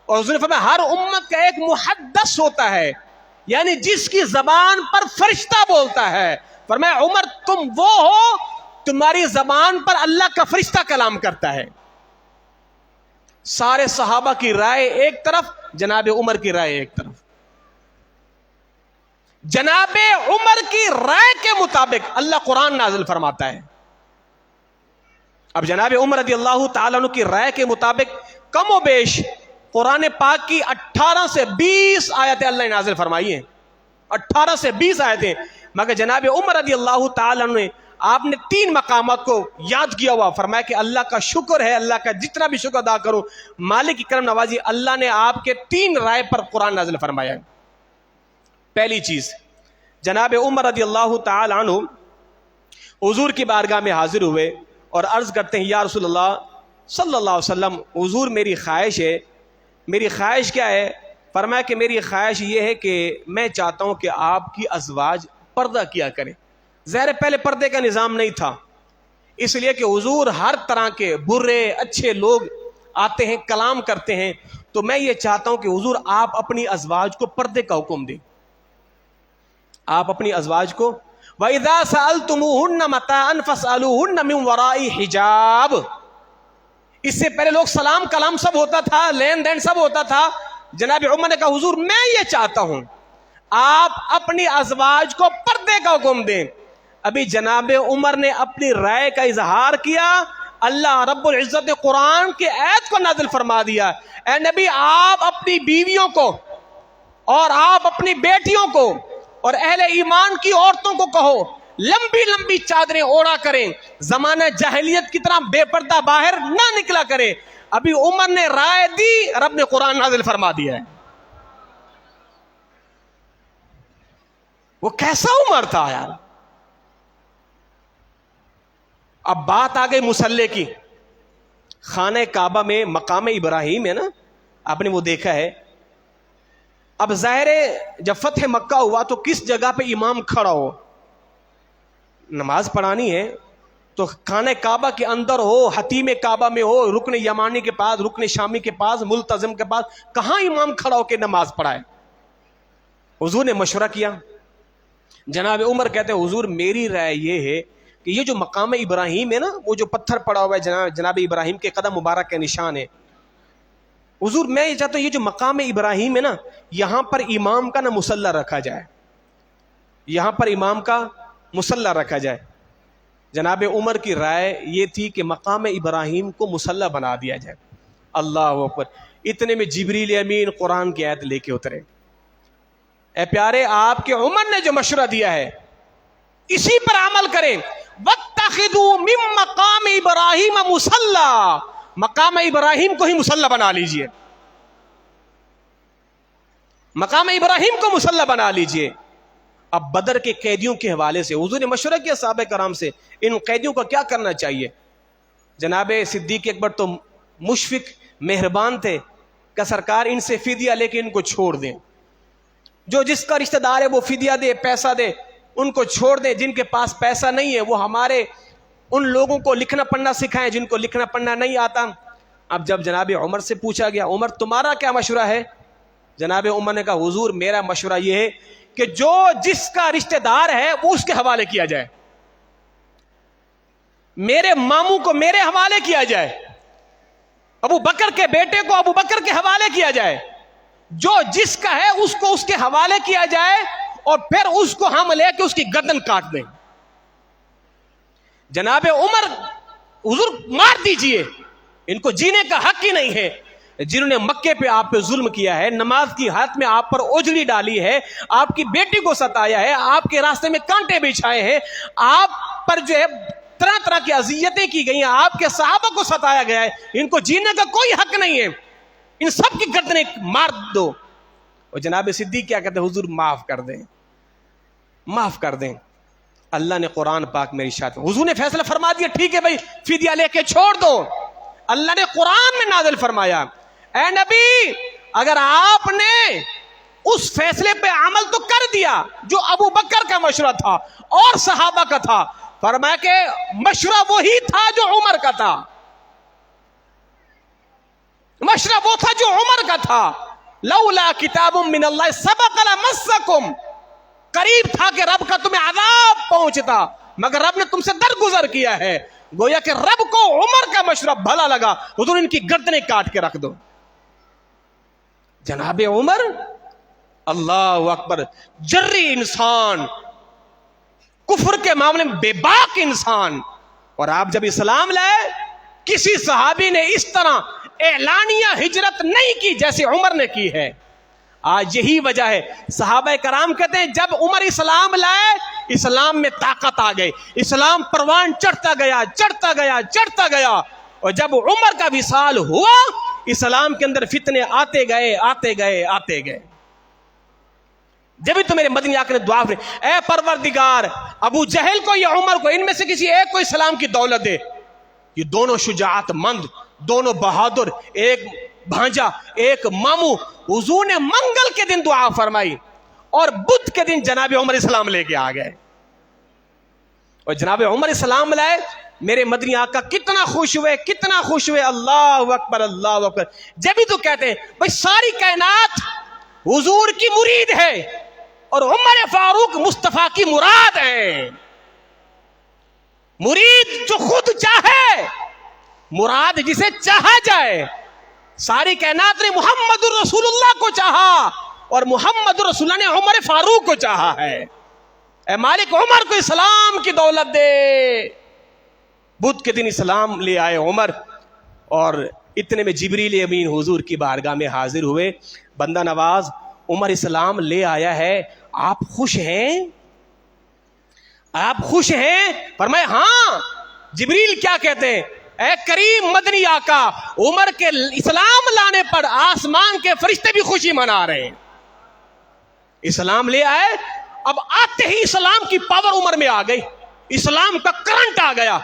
S1: اور حضور نے فرمایا ہر امت کا ایک محدث ہوتا ہے، یعنی جس کی زبان پر فرشتہ بولتا ہے. فرمایا عمر تم وہ ہو تمہاری زبان پر اللہ کا فرشتہ کلام کرتا ہے. سارے صحابہ کی رائے ایک طرف، جناب عمر کی رائے ایک طرف. جناب عمر کی رائے کے مطابق اللہ قرآن نازل فرماتا ہے. اب جناب عمر رضی اللہ تعالیٰ عنہ کی رائے کے مطابق کم و بیش قرآن پاک کی 18 سے 20 آیتیں اللہ نے نازل فرمائی ہیں. 18 سے 20 آیتیں. مگر جناب عمر رضی اللہ تعالیٰ عنہ نے آپ نے 3 مقامات کو یاد کیا ہوا. فرمایا کہ اللہ کا شکر ہے, اللہ کا جتنا بھی شکر ادا کروں, مالک کی کرم نوازی, اللہ نے آپ کے 3 رائے پر قرآن نازل فرمایا ہے. پہلی چیز, جناب عمر رضی اللہ تعالی عنہ حضور کی بارگاہ میں حاضر ہوئے اور عرض کرتے ہیں یا رسول اللہ صلی اللہ علیہ وسلم, حضور میری خواہش ہے. میری خواہش کیا ہے؟ فرمایا کہ میری خواہش یہ ہے کہ میں چاہتا ہوں کہ آپ کی ازواج پردہ کیا کریں. ظاہر پہلے پردے کا نظام نہیں تھا, اس لیے کہ حضور ہر طرح کے برے اچھے لوگ آتے ہیں, کلام کرتے ہیں, تو میں یہ چاہتا ہوں کہ حضور آپ اپنی ازواج کو پردے کا حکم دیں. آپ اپنی ازواج کو وَإِذَا سَأَلْتُمُوهُنَّ مَتَاعًا فَاسْأَلُوهُنَّ مِنْ وَرَاءِ حِجَابٍ. اس سے پہلے لوگ سلام کلام سب ہوتا تھا, لین دین سب ہوتا تھا. جناب عمر نے کہا حضور میں یہ چاہتا ہوں آپ اپنی ازواج کو پردے کا حکم دیں. ابھی جناب عمر نے اپنی رائے کا اظہار کیا, اللہ رب العزت نے قرآن کے آیت کو نازل فرما دیا, اے نبی آپ اپنی بیویوں کو اور آپ اپنی بیٹیوں کو اور اہل ایمان کی عورتوں کو کہو لمبی لمبی چادریں اوڑھا کریں, زمانہ جاہلیت کی طرح بے پردہ باہر نہ نکلا کریں. ابھی عمر نے رائے دی, رب نے قرآن نازل فرما دیا ہے. وہ کیسا عمر تھا یار. اب بات آ گئی مصلی کی. خانہ کعبہ میں مقام ابراہیم ہے نا, آپ نے وہ دیکھا ہے. اب ظاہر ہے جب فتح مکہ ہوا تو کس جگہ پہ امام کھڑا ہو, نماز پڑھانی ہے تو خانہ کعبہ کے اندر ہو, حتیم کعبہ میں ہو, رکن یمانی کے پاس, رکن شامی کے پاس, ملتزم کے پاس, کہاں امام کھڑا ہو کے نماز پڑھائے. حضور نے مشورہ کیا. جناب عمر کہتے ہیں حضور میری رائے یہ ہے کہ یہ جو مقام ابراہیم ہے نا, وہ جو پتھر پڑا ہوا ہے جناب ابراہیم کے قدم مبارک کے نشان ہے, حضور میں یہ چاہتا ہوں یہ جو مقام ابراہیم ہے نا, یہاں پر امام کا نا مصلی رکھا جائے, یہاں پر امام کا مصلی رکھا جائے. جناب عمر کی رائے یہ تھی کہ مقام ابراہیم کو مصلی بنا دیا جائے. اللہ اکبر. اتنے میں جبریل امین قرآن کی آیت لے کے اترے. اے پیارے, آپ کے عمر نے جو مشورہ دیا ہے اسی پر عمل کریں. وَاتَّخِذُوا مِن مَّقَامِ إِبْرَاهِيمَ مُصَلًّى, مقام ابراہیم کو ہی مصلی بنا لیجئے, مقام ابراہیم کو مصلی بنا لیجئے. اب بدر کے قیدیوں کے حوالے سے حضور نے مشورہ کیا صحابہ کرام سے, ان قیدیوں کا کیا کرنا چاہیے. جناب صدیق اکبر تو مشفق مہربان تھے کہ سرکار ان سے فدیہ لے کے ان کو چھوڑ دیں, جو جس کا رشتہ دار ہے وہ فدیہ دے, پیسہ دے, ان کو چھوڑ دیں. جن کے پاس پیسہ نہیں ہے وہ ہمارے ان لوگوں کو لکھنا پڑھنا سکھائیں جن کو لکھنا پڑھنا نہیں آتا. اب جب جناب عمر سے پوچھا گیا عمر تمہارا کیا مشورہ ہے, جناب عمر نے کہا حضور میرا مشورہ یہ ہے کہ جو جس کا رشتہ دار ہے وہ اس کے حوالے کیا جائے, میرے ماموں کو میرے حوالے کیا جائے, ابو بکر کے بیٹے کو ابو بکر کے حوالے کیا جائے, جو جس کا ہے اس کو اس کے حوالے کیا جائے, اور پھر اس کو ہم لے کے اس کی گردن کاٹ دیں. جناب عمر حضور مار دیجئے, ان کو جینے کا حق ہی نہیں ہے. جنہوں نے مکے پہ آپ پہ ظلم کیا ہے, نماز کی حالت میں آپ پر اوجڑی ڈالی ہے, آپ کی بیٹی کو ستایا ہے, آپ کے راستے میں کانٹے بچھائے ہیں, آپ پر جو ہے طرح طرح کی اذیتیں کی گئی ہیں, آپ کے صحابہ کو ستایا گیا ہے, ان کو جینے کا کوئی حق نہیں ہے, ان سب کی گردنیں مار دو. اور جناب صدیق کیا کہتے ہیں حضور معاف کر دیں, معاف کر دیں. اللہ نے قرآن پاک میں ارشاد, حضور نے فیصلہ فرما دیا ٹھیک ہے بھائی فدیہ لے کے چھوڑ دو. اللہ نے قرآن میں نازل فرمایا اے نبی اگر آپ نے اس فیصلے پہ عمل تو کر دیا جو ابو بکر کا مشورہ تھا اور صحابہ کا تھا, فرمایا کہ مشورہ وہی تھا جو عمر کا تھا, مشورہ وہ تھا جو عمر کا تھا. لولا کتاب من اللہ سبق لمسکم, قریب تھا کہ رب کا تمہیں عذاب پہنچتا مگر رب نے تم سے درگزر کیا ہے. گویا کہ رب کو عمر کا مشورہ بھلا لگا, حضور ان کی گردنیں کاٹ کے رکھ دو. جناب عمر اللہ اکبر، جری انسان، کفر کے معاملے میں بے باک انسان. اور آپ جب اسلام لائے، کسی صحابی نے اس طرح اعلانیہ ہجرت نہیں کی جیسے عمر نے کی ہے. آج یہی وجہ ہے، صحابہ کرام کہتے ہیں جب عمر اسلام لائے، اسلام میں طاقت آ گئی، اسلام پروان چڑھتا گیا چڑھتا گیا چڑھتا گیا. اور جب عمر کا وصال ہوا، اسلام کے اندر فتنے آتے گئے آتے گئے آتے گئے. جبھی تو میرے مدنی آقا نے دعا فرمائی، اے پروردگار، ابو جہل کو یا عمر کو، ان میں سے کسی ایک کو اسلام کی دولت دے. یہ دونوں شجاعت مند، دونوں بہادر، ایک بھانجا ایک ماموں. حضور نے منگل کے دن دعا فرمائی اور بدھ کے دن جناب عمر اسلام لے کے آ گئے. اور جناب عمر اسلام لائے، میرے مدنی آقا کتنا خوش ہوئے کتنا خوش ہوئے. اللہ اکبر اللہ اکبر. جبھی تو کہتے ہیں بھائی ساری کائنات حضور کی مرید ہے اور عمر فاروق مصطفیٰ کی مراد ہے. مرید جو خود چاہے، مراد جسے چاہا جائے. ساری کائنات نے محمد الرسول اللہ کو چاہا اور محمد الرسول اللہ نے عمر فاروق کو چاہا ہے. اے مالک، عمر کو اسلام کی دولت دے. بدھ کے دن اسلام لے آئے عمر، اور اتنے میں جبریل امین حضور کی بارگاہ میں حاضر ہوئے. بندہ نواز، عمر اسلام لے آیا ہے، آپ خوش ہیں؟ آپ خوش ہیں؟ فرمائے ہاں. جبریل کیا کہتے ہیں؟ اے کریم مدنی آقا، عمر کے اسلام لانے پر آسمان کے فرشتے بھی خوشی منا رہے ہیں. اسلام لے آئے، اب آتے ہی اسلام کی پاور عمر میں آ گئی، اسلام کا کرنٹ آ گیا.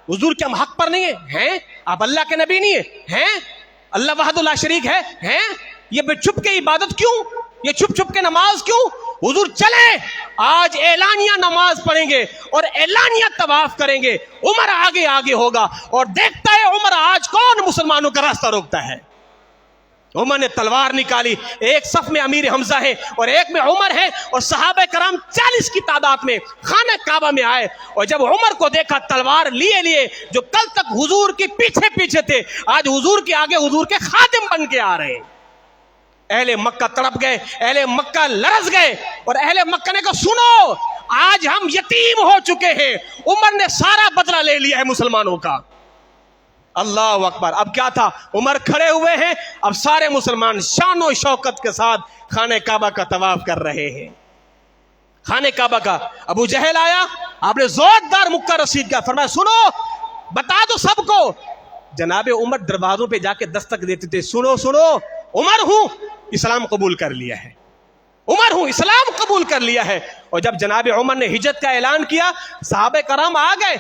S1: حضور کیا ہم حق پر نہیں ہیں؟ آپ اللہ کے نبی نہیں ہیں؟ اللہ وحدہ لا شریک ہے؟ یہ بے چھپ کے عبادت کیوں؟ یہ چھپ چھپ کے نماز کیوں؟ حضور چلے آج اعلانیہ نماز پڑھیں گے اور اعلانیہ طواف کریں گے. عمر آگے آگے ہوگا اور دیکھتا ہے عمر آج کون مسلمانوں کا راستہ روکتا ہے. عمر نے تلوار نکالی، ایک صف میں امیر حمزہ ہے اور ایک میں عمر ہے، اور صحابہ کرام 40 کی تعداد میں خانہ کعبہ میں آئے. اور جب عمر کو دیکھا تلوار لیے جو کل تک حضور کے پیچھے پیچھے تھے، آج حضور کے آگے حضور کے خادم بن کے آ رہے ہیں. اہل مکہ تڑپ گئے، اہل مکہ لرز گئے، اور اہل مکہ نے کہا سنو، آج ہم یتیم ہو چکے ہیں. عمر نے سارا بدلہ لے لیا ہے مسلمانوں کا. اللہ اکبر. اب کیا تھا؟ عمر کھڑے ہوئے ہیں، اب سارے مسلمان شان و شوکت کے ساتھ خانہ کعبہ کا طواف کر رہے ہیں. خانہ کعبہ کا ابو جہل آیا، آپ نے زوردار مکہ رسید کیا، فرمایا سنو، بتا دو سب کو. جناب عمر دروازوں پہ جا کے دستک دیتے تھے، سنو سنو، عمر ہوں، اسلام قبول کر لیا ہے، عمر ہوں، اسلام قبول کر لیا ہے. اور جب جناب عمر نے ہجرت کا اعلان کیا، صحابہ کرام آ گئے،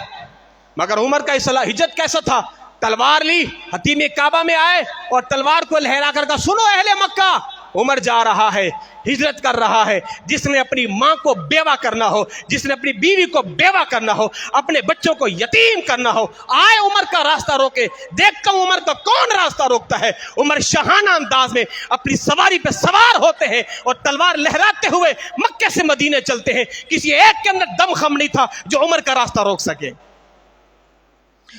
S1: مگر عمر کا ہجرت کیسا تھا؟ تلوار لی، حتیم کعبہ میں آئے اور تلوار کو لہرا کر کہا سنو اہل مکہ، عمر جا رہا ہے، ہجرت کر رہا ہے. جس نے اپنی ماں کو بیوہ کرنا ہو، جس نے اپنی بیوی کو بیوہ کرنا ہو، اپنے بچوں کو یتیم کرنا ہو، آئے عمر کا راستہ روکے. دیکھتا ہوں عمر کا کون راستہ روکتا ہے. عمر شاہانہ انداز میں اپنی سواری پہ سوار ہوتے ہیں اور تلوار لہراتے ہوئے مکے سے مدینے چلتے ہیں. کسی ایک کے اندر دم خم نہیں تھا جو عمر کا راستہ روک سکے.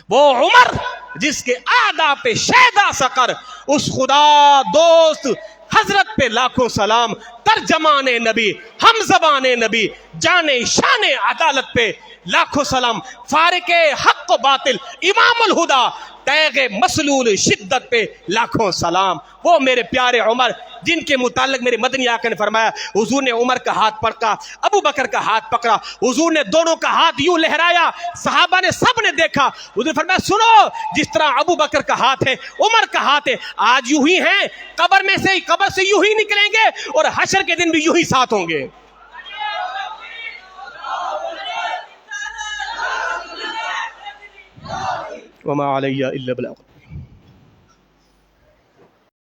S1: وہ عمر جس کے آداب پہ شیدا سقر، اس خدا دوست حضرت پہ لاکھوں سلام. ترجمان نبی، ہم زبان نبی، جانے شان عدالت پہ لاکھوں سلام. فارق حق و باطل، امام الہدا، تیغ مسلول شدت پہ لاکھوں سلام. وہ میرے پیارے عمر جن کے متعلق میرے مدنی آقا نے فرمایا، حضور نے عمر کا ہاتھ پکڑا، ابو بکر کا ہاتھ پکڑا، حضور نے دونوں کا ہاتھ یوں لہرایا، صحابہ نے سب نے دیکھا. حضور نے فرمایا سنو، جس طرح ابو بکر کا ہاتھ ہے، عمر کا ہاتھ ہے، آج یوں ہی ہیں، قبر سے یوں ہی نکلیں گے اور حشر کے دن بھی یوں ہی ساتھ ہوں گے. وما علیہ الا البلاغ.